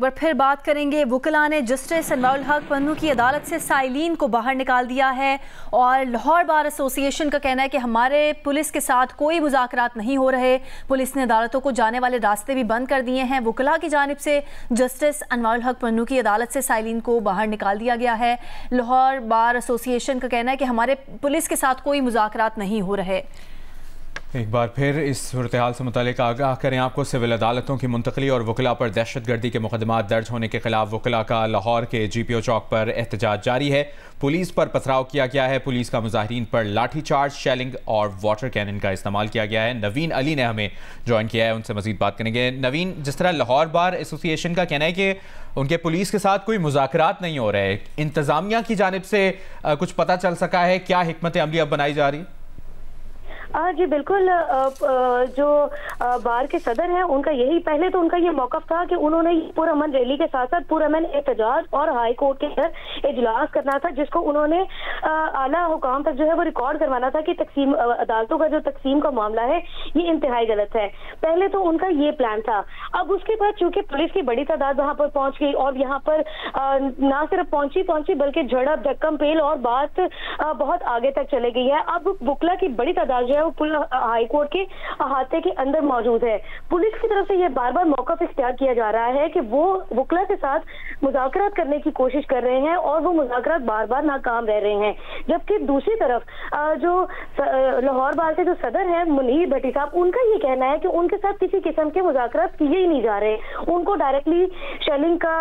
एक बार फिर बात करेंगे। वुकला ने जस्टिस अनवारुल हक पन्नू की अदालत से साइलीन को बाहर निकाल दिया है और लाहौर बार एसोसिएशन का कहना है कि हमारे पुलिस के साथ कोई मुज़ाकरात नहीं हो रहे। पुलिस ने अदालतों को जाने वाले रास्ते भी बंद कर दिए हैं। वुकला की जानिब से जस्टिस अनवारुल हक पन्नू की अदालत से साइलीन को बाहर निकाल दिया गया है। लाहौर बार एसोसिएशन का कहना है कि हमारे पुलिस के साथ कोई मुज़ाकरात नहीं हो रहे। एक बार फिर इस सूरत हाल से मुतालिक आगाह करें आपको। सिविल अदालतों की मुंतकली और वुकला पर दहशत गर्दी के मुकदमात दर्ज होने के खिलाफ वुकला का लाहौर के GPO चौक पर एहतजाज जारी है। पुलिस पर पथराव किया गया है। पुलिस का मुजाहिरीन पर लाठी चार्ज, शेलिंग और वाटर कैनन का इस्तेमाल किया गया है। नवीन अली ने हमें ज्वाइन किया है, उनसे मजीद बात करेंगे। नवीन, जिस तरह लाहौर बार एसोसिएशन का कहना है कि उनके पुलिस के साथ कोई मुज़ाकरात नहीं हो रहे, इंतज़ामिया की जानिब से कुछ पता चल सका है? क्या हिकमत अमली अब बनाई जा रही है? जी बिल्कुल। जो बार के सदर हैं उनका यही, पहले तो उनका ये मौक़िफ़ था कि उन्होंने पुरअमन रैली के साथ साथ पुरअमन एहतजाज और हाई कोर्ट के अंदर इजलास करना था, जिसको उन्होंने आला हुकाम तक जो है वो रिकॉर्ड करवाना था कि तकसीम अदालतों का जो तकसीम का मामला है ये इंतहाई गलत है। पहले तो उनका ये प्लान था। अब उसके बाद चूंकि पुलिस की बड़ी तादाद वहां पर पहुंच गई और यहाँ पर ना सिर्फ पहुंची बल्कि झड़प, धक्कम पेल और बात बहुत आगे तक चले गई है। अब वुकला की बड़ी तादाद जो है वो हाई कोर्ट के अहाते के अंदर मौजूद है। पुलिस की तरफ से यह बार बार मौका इख्तियार किया जा रहा है कि वो वुकला के साथ मुज़ाकरात करने की कोशिश कर रहे हैं और वो मुज़ाकरात बार बार नाकाम रह रहे हैं। जबकि दूसरी तरफ जो लाहौर बार के जो सदर हैं मुनीर भट्टी साहब, उनका ये कहना है कि उनके साथ किसी किस्म के मुज़ाकरात किए ही नहीं जा रहे। उनको डायरेक्टली शेलिंग का,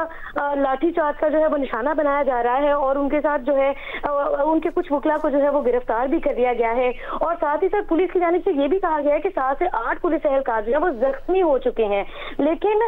लाठी चार्ज का जो है वो निशाना बनाया जा रहा है और उनके साथ जो है उनके कुछ वुकला को जो है वो गिरफ्तार भी कर दिया गया है। और साथ ही साथ पुलिस की जानिब से ये भी कहा गया है कि 7 से 8 पुलिस एहलकार जो है वो जख्मी हो चुके हैं। लेकिन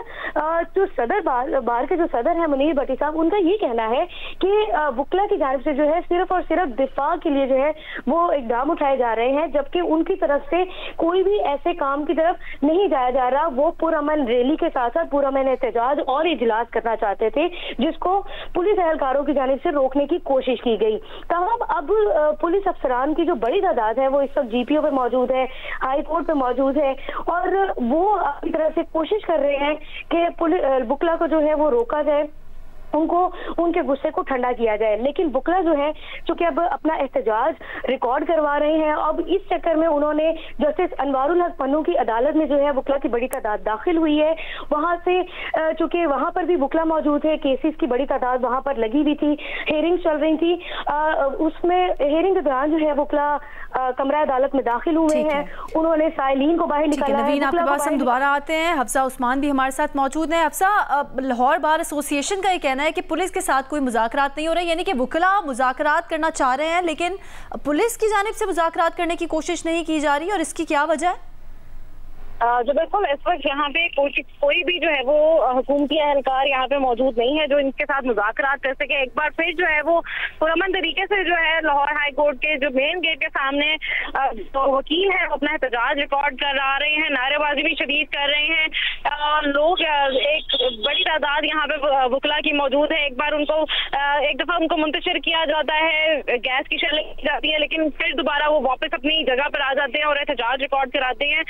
जो सदर बार के जो सदर है मुनीर भट्टी साहब, उनका ये कहना है कि वुकला की जानिब से जो है सिर्फ और सिर्फ दिफा के लिए जो है वो इकदाम उठाए जा रहे हैं, जबकि उनकी तरफ से कोई भी ऐसे काम की तरफ नहीं जाया जा रहा। वो पुरअमन रैली के साथ साथ पुरअमन एहतजाज और इजलास करना चाहते थे, जिसको पुलिस एहलकारों की जानिब से रोकने की कोशिश की गई। तमाम अब पुलिस अफसरान की जो बड़ी तादाद है वो इस वक्त GPO पे मौजूद है, हाई कोर्ट पे मौजूद है और वो अपनी तरह से कोशिश कर रहे हैं कि वुकला को जो है वो रोका जाए, उनको उनके गुस्से को ठंडा किया जाए। लेकिन वुकला जो है चूंकि अब अपना एहतजाज रिकॉर्ड करवा रहे हैं, अब इस चक्कर में उन्होंने जस्टिस अनवारुल हक पन्नू की अदालत में जो है वुकला की बड़ी तादाद दाखिल हुई है। वहां से चूंकि वहां पर भी वुकला मौजूद है, केसेस की बड़ी तादाद वहां पर लगी हुई थी, हेयरिंग चल रही थी। उसमें हेयरिंग के दौरान जो है वुकला कमरा अदालत में दाखिल हुए हैं। उन्होंने साइलीन को बाहर निकाला है। नवीन, आपके पास हम दोबारा आते हैं। हफ्सा उस्मान भी हमारे साथ मौजूद है। हफ्सा, लाहौर बार एसोसिएशन का ये कहना है कि पुलिस के साथ कोई मुज़ाकरात नहीं हो रहे, यानी कि वुकला मुज़ाकरात करना चाह रहे हैं लेकिन पुलिस की जानिब से मुज़ाकरात करने की कोशिश नहीं की जा रही, और इसकी क्या वजह है? जो बिल्कुल इस वक्त यहाँ पे कोई भी जो है वो हुकूमती एहलकार यहाँ पे मौजूद नहीं है जो इनके साथ मुज़ाकरात कर सके। एक बार फिर जो है वो पुरअमन तरीके से जो है लाहौर हाई कोर्ट के जो मेन गेट के सामने तो वकील है वो अपना एहतजाज रिकॉर्ड कर रहे हैं, नारेबाजी भी शदीद कर रहे हैं। लोग एक बड़ी तादाद यहाँ पे वुकला की मौजूद है। एक बार उनको एक दफा उनको मुंतशिर किया जाता है, गैस की शेलिंग की जाती है, लेकिन फिर दोबारा वो वापस अपनी जगह पर आ जाते हैं और एहतजाज रिकॉर्ड कराते हैं।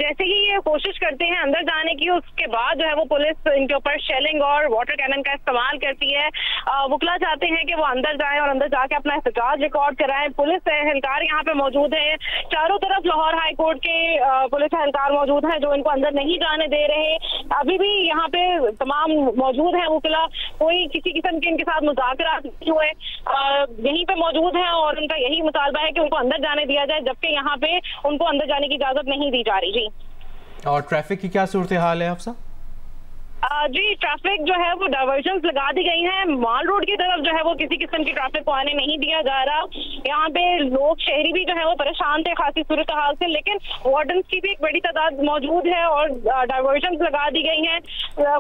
जैसे ही ये कोशिश करते हैं अंदर जाने की, उसके बाद जो है वो पुलिस इनके ऊपर शेलिंग और वाटर कैनन का इस्तेमाल करती है। वुकला चाहते हैं कि वो अंदर जाएं और अंदर जाके अपना एहतजाज रिकॉर्ड कराएं। पुलिस एहलकार यहाँ पे मौजूद है, चारों तरफ लाहौर हाई कोर्ट के पुलिस एहलकार मौजूद हैं जो इनको अंदर नहीं जाने दे रहे। अभी भी यहाँ पे तमाम मौजूद है वुकला, कोई किसी किस्म के इनके साथ मुज़ाकरात नहीं हुए, यहीं पे मौजूद है और उनका यही मुतालबा है कि उनको अंदर जाने दिया जाए, जबकि यहाँ पे उनको अंदर जाने की इजाजत नहीं दी जा रही। जी, और ट्रैफिक की क्या सूरत हाल है अफसा? जी, ट्रैफिक जो है वो डाइवर्जन्स लगा दी गई हैं। माल रोड की तरफ जो है वो किसी किस्म की ट्रैफिक को आने नहीं दिया जा रहा। यहाँ पे लोग, शहरी भी जो है वो परेशान थे खासी सूरत हाल से, लेकिन वार्डन्स की भी एक बड़ी तादाद मौजूद है और डाइवर्जन्स लगा दी गई हैं।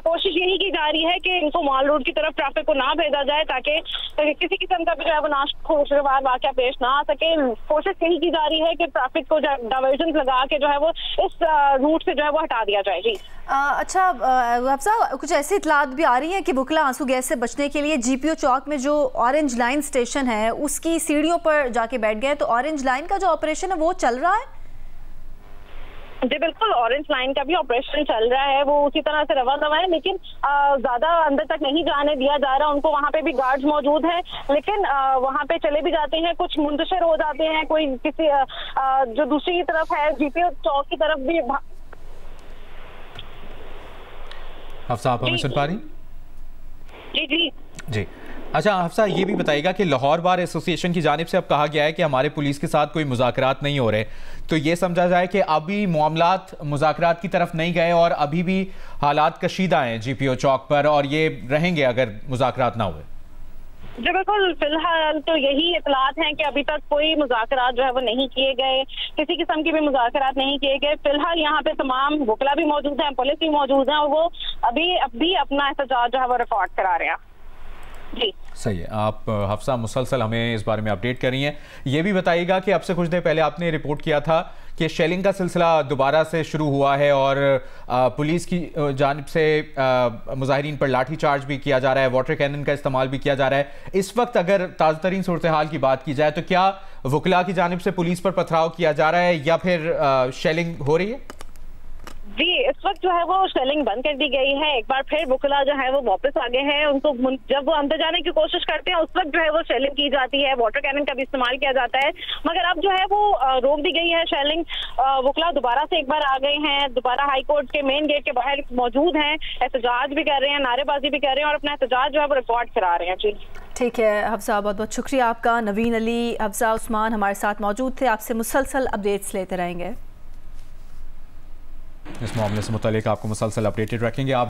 कोशिश यही की जा रही है कि इनको माल रोड की तरफ ट्रैफिक को ना भेजा जाए ताकि किसी किस्म का भी जो है वो नाशवार वाक़या पेश ना आ सके। कोशिश यही की जा रही है कि ट्रैफिक को डाइवर्जन्स लगा के जो है वो इस रूट से जो है वो हटा दिया जाए। जी, अच्छा, कुछ ऐसी इतलात भी आ रही हैं कि वुकला आंसू गैस से बचने के लिए GPO चौक में जो ऑरेंज लाइन स्टेशन है उसकी सीढ़ियों पर जाके बैठ गए, तो ऑरेंज लाइन का जो ऑपरेशन है वो चल रहा है? जी बिल्कुल, ऑरेंज लाइन का भी ऑपरेशन चल रहा है, वो उसी तरह से रवा दवा है, लेकिन ज्यादा अंदर तक नहीं जाने दिया जा रहा। उनको वहाँ पे भी गार्ड्स मौजूद हैं, लेकिन वहाँ पे चले भी जाते हैं, कुछ मुंतशिर हो जाते हैं, कोई किसी जो दूसरी तरफ है जीपीओ चौक की तरफ भी। हफ्सा, आप हमें सुन पा रही? जी जी जी। अच्छा हफ्सा, ये भी बताइएगा कि लाहौर बार एसोसिएशन की जानिब से अब कहा गया है कि हमारे पुलिस के साथ कोई मुज़ाकरात नहीं हो रहे, तो ये समझा जाए कि अभी मामलात मुज़ाकरात की तरफ नहीं गए और अभी भी हालात कशीदा हैं जीपीओ चौक पर, और ये रहेंगे अगर मुज़ाकरात ना हुए? जी बिल्कुल, फिलहाल तो यही इतलात हैं कि अभी तक कोई मुज़ाकरात जो है वो नहीं किए गए, किसी किस्म के भी मुज़ाकरात नहीं किए गए। फिलहाल यहाँ पे तमाम वकला भी मौजूद हैं, पुलिस भी मौजूद है, और वो अभी अपना एहतजाज जो है वो रिकॉर्ड करा रहे हैं। जी सही है। आप हफ्सा मुसलसल हमें इस बारे में अपडेट कर रही हैं। ये भी बताइएगा कि अब से कुछ देर पहले आपने रिपोर्ट किया था कि शेलिंग का सिलसिला दोबारा से शुरू हुआ है और पुलिस की जानिब से मुजाहिरीन पर लाठी चार्ज भी किया जा रहा है, वाटर कैनन का इस्तेमाल भी किया जा रहा है। इस वक्त अगर ताज़ा तरीन सूरत हाल की बात की जाए तो क्या वकला की जानिब से पुलिस पर पथराव किया जा रहा है या फिर शेलिंग हो रही है? जी, इस वक्त जो है वो शेलिंग बंद कर दी गई है। एक बार फिर वकला जो है वो वापस आ गए हैं। उनको जब वो अंदर जाने की कोशिश करते हैं उस वक्त जो है वो शेलिंग की जाती है, वाटर कैनन का भी इस्तेमाल किया जाता है, मगर अब जो है वो रोक दी गई है शेलिंग। वकला दोबारा से एक बार आ गए हैं, दोबारा हाई कोर्ट के मेन गेट के बाहर मौजूद हैं, एहतजाज भी कर रहे हैं, नारेबाजी भी कर रहे हैं और अपना एहतजाज जो है वो रिकॉर्ड करा रहे हैं। जी ठीक है हफ्सा, बहुत बहुत शुक्रिया आपका। नवीन अली, हफ्सा उस्मान हमारे साथ मौजूद थे, आपसे मुसलसल अपडेट्स लेते रहेंगे। इस मामले से मुतालिक आपको मुसलसल अपडेटेड रखेंगे। आप